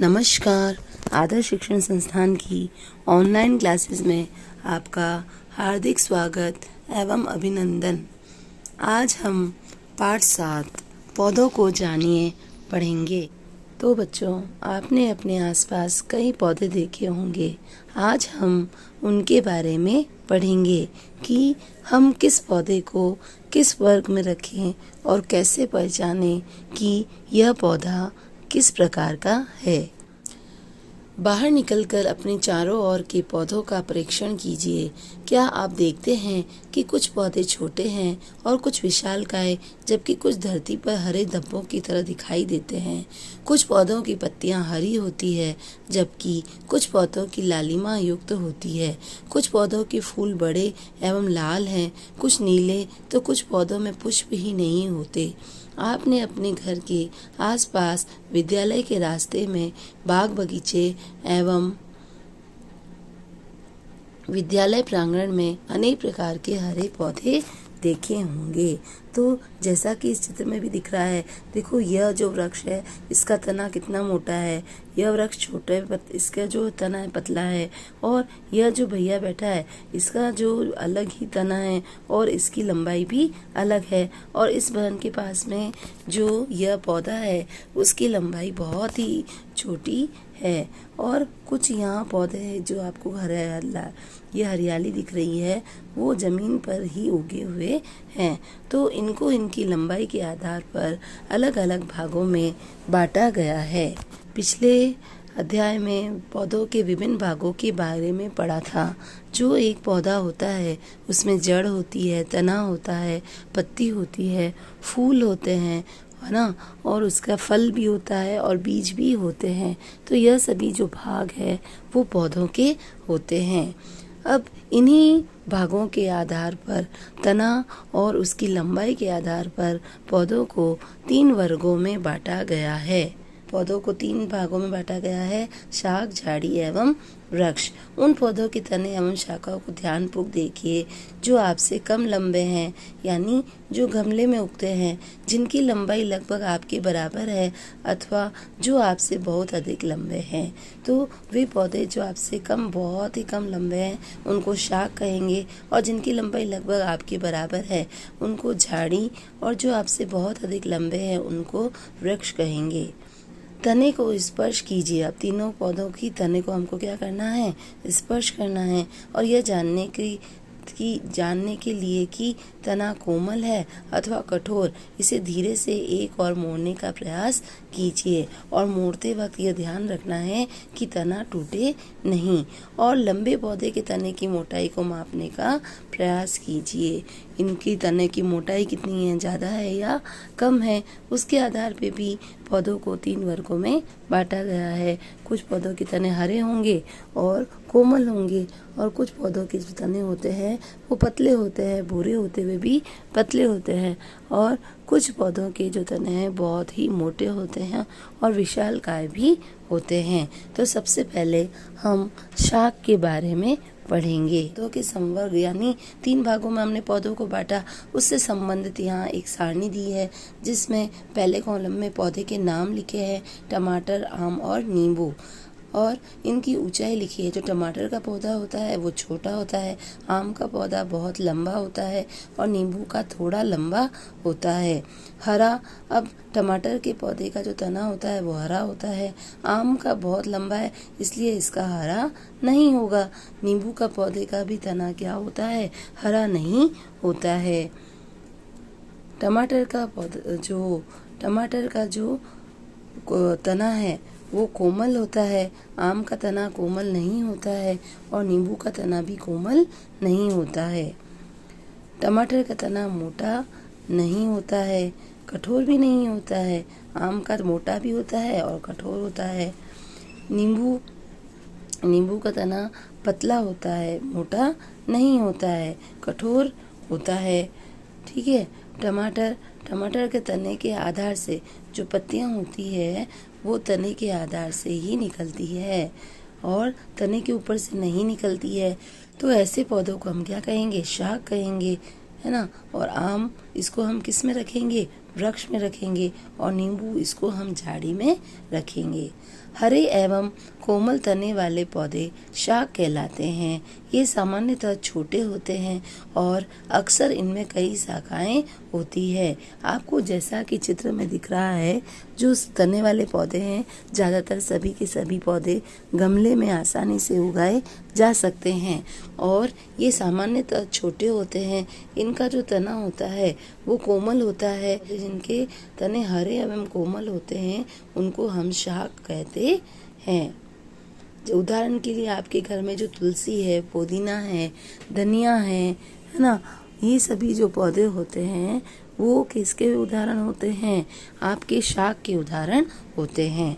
नमस्कार। आदर्श शिक्षण संस्थान की ऑनलाइन क्लासेस में आपका हार्दिक स्वागत एवं अभिनंदन। आज हम पाठ 7 पौधों को जानिए पढ़ेंगे। तो बच्चों, आपने अपने आसपास कई पौधे देखे होंगे। आज हम उनके बारे में पढ़ेंगे कि हम किस पौधे को किस वर्ग में रखें और कैसे पहचानें कि यह पौधा किस प्रकार का है। बाहर निकलकर अपने चारों ओर के पौधों का परीक्षण कीजिए। क्या आप देखते हैं कि कुछ पौधे छोटे हैं और कुछ विशालकाय, जबकि कुछ धरती पर हरे धब्बों की तरह दिखाई देते हैं। कुछ पौधों की पत्तियां हरी होती है, जबकि कुछ पौधों की लालिमा युक्त होती है। कुछ पौधों के फूल बड़े एवं लाल हैं, कुछ नीले, तो कुछ पौधों में पुष्प ही नहीं होते। आपने अपने घर के आसपास, विद्यालय के रास्ते में, बाग बगीचे एवं विद्यालय प्रांगण में अनेक प्रकार के हरे पौधे देखे होंगे। तो जैसा कि इस चित्र में भी दिख रहा है, देखो यह जो वृक्ष है इसका तना कितना मोटा है। यह वृक्ष छोटा है, इसका जो तना है पतला है, और यह जो भैया बैठा है इसका जो अलग ही तना है और इसकी लंबाई भी अलग है। और इस वन के पास में जो यह पौधा है उसकी लंबाई बहुत ही छोटी है। और कुछ यहाँ पौधे हैं जो आपको ये हरियाली दिख रही है, वो जमीन पर ही उगे हुए हैं। तो इनको इनकी लंबाई के आधार पर अलग अलग भागों में बांटा गया है। पिछले अध्याय में पौधों के विभिन्न भागों के बारे में पढ़ा था। जो एक पौधा होता है उसमें जड़ होती है, तना होता है, पत्ती होती है, फूल होते हैं, है ना, और उसका फल भी होता है और बीज भी होते हैं। तो यह सभी जो भाग है वो पौधों के होते हैं। अब इन्हीं भागों के आधार पर, तना और उसकी लंबाई के आधार पर पौधों को 3 वर्गों में बांटा गया है। पौधों को 3 भागों में बांटा गया है: शाख, झाड़ी एवं वृक्ष। उन पौधों के तने एवं शाखाओं को ध्यानपूर्वक देखिए जो आपसे कम लंबे हैं, यानी जो गमले में उगते हैं, जिनकी लंबाई लगभग आपके बराबर है, अथवा जो आपसे बहुत अधिक लंबे हैं। तो वे पौधे जो आपसे बहुत ही कम लंबे हैं उनको शाख कहेंगे, और जिनकी लंबाई लगभग आपके बराबर है उनको झाड़ी, और जो आपसे बहुत अधिक लंबे हैं उनको वृक्ष कहेंगे। तने को स्पर्श कीजिए। अब तीनों पौधों की तने को हमको क्या करना है? स्पर्श करना है, और यह जानने के लिए कि तना कोमल है अथवा कठोर, इसे धीरे से एक और मोड़ने का प्रयास कीजिए। और मोड़ते वक्त यह ध्यान रखना है कि तना टूटे नहीं। और लंबे पौधे के तने की मोटाई को मापने का प्रयास कीजिए। इनकी तने की मोटाई कितनी है, ज़्यादा है या कम है, उसके आधार पे भी पौधों को 3 वर्गों में बांटा गया है। कुछ पौधों के तने हरे होंगे और कोमल होंगे, और कुछ पौधों के जो तने होते हैं वो पतले होते हैं, भूरे होते हुए भी पतले होते हैं, और कुछ पौधों के जो तने हैं बहुत ही मोटे होते हैं और विशालकाय भी होते हैं। तो सबसे पहले हम शाख के बारे में पढ़ेंगे। पौधों के संवर्ग यानी 3 भागों में हमने पौधों को बांटा, उससे संबंधित यहाँ एक सारणी दी है जिसमें पहले कॉलम में पौधे के नाम लिखे हैं: टमाटर, आम और नींबू, और इनकी ऊंचाई लिखी है। जो टमाटर का पौधा होता है वो छोटा होता है, आम का पौधा बहुत लंबा होता है और नींबू का थोड़ा लंबा होता है। हरा, अब टमाटर के पौधे का जो तना होता है वो हरा होता है, आम का बहुत लंबा है इसलिए इसका हरा नहीं होगा। नींबू का पौधे का भी तना क्या होता है? हरा नहीं होता है। टमाटर का जो तना है वो कोमल होता है, आम का तना कोमल नहीं होता है और नींबू का तना भी कोमल नहीं होता है। टमाटर का तना मोटा नहीं होता है, कठोर भी नहीं होता है। आम का मोटा भी होता है और कठोर होता है। नींबू का तना पतला होता है, मोटा नहीं होता है, कठोर होता है। ठीक है। टमाटर के तने के आधार से जो पत्तियां होती है वो तने के आधार से ही निकलती है और तने के ऊपर से नहीं निकलती है। तो ऐसे पौधों को हम क्या कहेंगे? शाख कहेंगे, है ना। और आम, इसको हम किस में रखेंगे? वृक्ष में रखेंगे, और नींबू इसको हम झाड़ी में रखेंगे। हरे एवं कोमल तने वाले पौधे शाक कहलाते हैं। ये सामान्यतः छोटे होते हैं और अक्सर इनमें कई शाखाएं होती है। आपको जैसा कि चित्र में दिख रहा है, जो तने वाले पौधे हैं, ज़्यादातर सभी के सभी पौधे गमले में आसानी से उगाए जा सकते हैं और ये सामान्यतः छोटे होते हैं। इनका जो तना होता है वो कोमल होता है। जिनके तने हरे एवं कोमल होते हैं उनको हम शाक कहते हैं। उदाहरण के लिए आपके घर में जो तुलसी है, पुदीना है, धनिया है ना, ये सभी जो पौधे होते हैं वो किसके उदाहरण होते हैं? आपके शाक के उदाहरण होते हैं।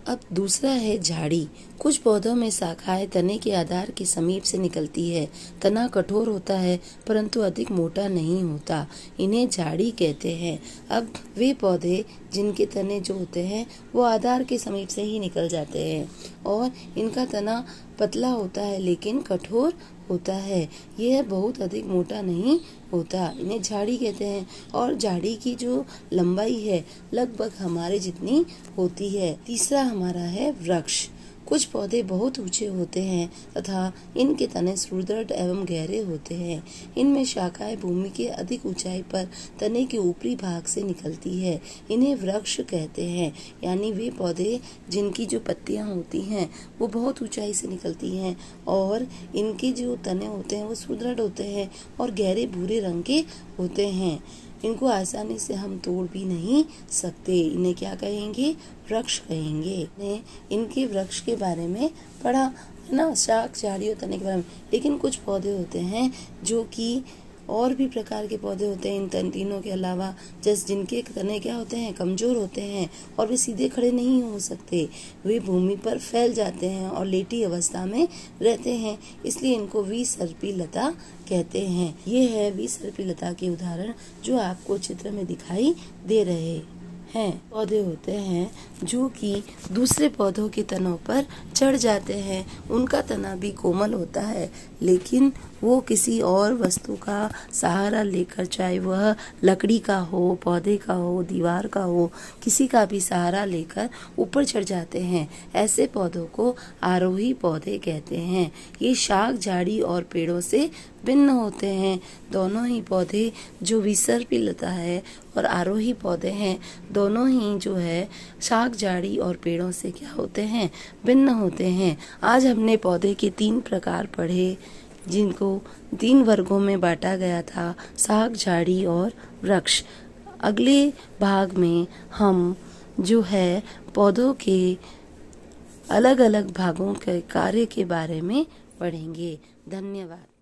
अब दूसरा है झाड़ी। कुछ पौधों में शाखाएं तने के आधार के समीप से निकलती है। तना कठोर होता है परंतु अधिक मोटा नहीं होता। इन्हें झाड़ी कहते हैं। अब वे पौधे जिनके तने जो होते हैं वो आधार के समीप से ही निकल जाते हैं और इनका तना पतला होता है लेकिन कठोर होता है। यह बहुत अधिक मोटा नहीं होता। इन्हें झाड़ी कहते हैं और झाड़ी की जो लंबाई है लगभग हमारे जितनी होती है। तीसरा हमारा है वृक्ष। कुछ पौधे बहुत ऊंचे होते हैं तथा इनके तने सुदृढ़ एवं गहरे होते हैं। इनमें शाखाएं भूमि के अधिक ऊंचाई पर तने के ऊपरी भाग से निकलती है। इन्हें वृक्ष कहते हैं, यानी वे पौधे जिनकी जो पत्तियां होती हैं वो बहुत ऊंचाई से निकलती हैं और इनके जो तने होते हैं वो सुदृढ़ होते हैं और गहरे भूरे रंग के होते हैं। इनको आसानी से हम तोड़ भी नहीं सकते। इन्हें क्या कहेंगे? वृक्ष कहेंगे। इनके वृक्ष के बारे में पढ़ा है ना, शाक, झाड़ी और तने के बारे में। लेकिन कुछ पौधे होते हैं जो कि और भी प्रकार के पौधे होते हैं इन तीनों के अलावा, जैसे जिनके तने क्या होते हैं? कमजोर होते हैं और वे सीधे खड़े नहीं हो सकते। वे भूमि पर फैल जाते हैं और लेटी अवस्था में रहते हैं, इसलिए इनको विसर्पी लता कहते हैं। ये है विसर्पी लता के उदाहरण जो आपको चित्र में दिखाई दे रहे हैं। पौधे होते हैं जो कि दूसरे पौधों के तनों पर चढ़ जाते हैं। उनका तना भी कोमल होता है लेकिन वो किसी और वस्तु का सहारा लेकर, चाहे वह लकड़ी का हो, पौधे का हो, दीवार का हो, किसी का भी सहारा लेकर ऊपर चढ़ जाते हैं। ऐसे पौधों को आरोही पौधे कहते हैं। ये शाक, झाड़ी और पेड़ों से भिन्न होते हैं। दोनों ही पौधे जो विसर्पी लता है और आरोही पौधे हैं, दोनों ही जो है शाक, झाड़ी और पेड़ों से क्या होते हैं? भिन्न होते हैं। आज हमने पौधे के 3 प्रकार पढ़े जिनको 3 वर्गों में बांटा गया था, शाक, झाड़ी और वृक्ष। अगले भाग में हम जो है पौधों के अलग अलग भागों के कार्य के बारे में पढ़ेंगे। धन्यवाद।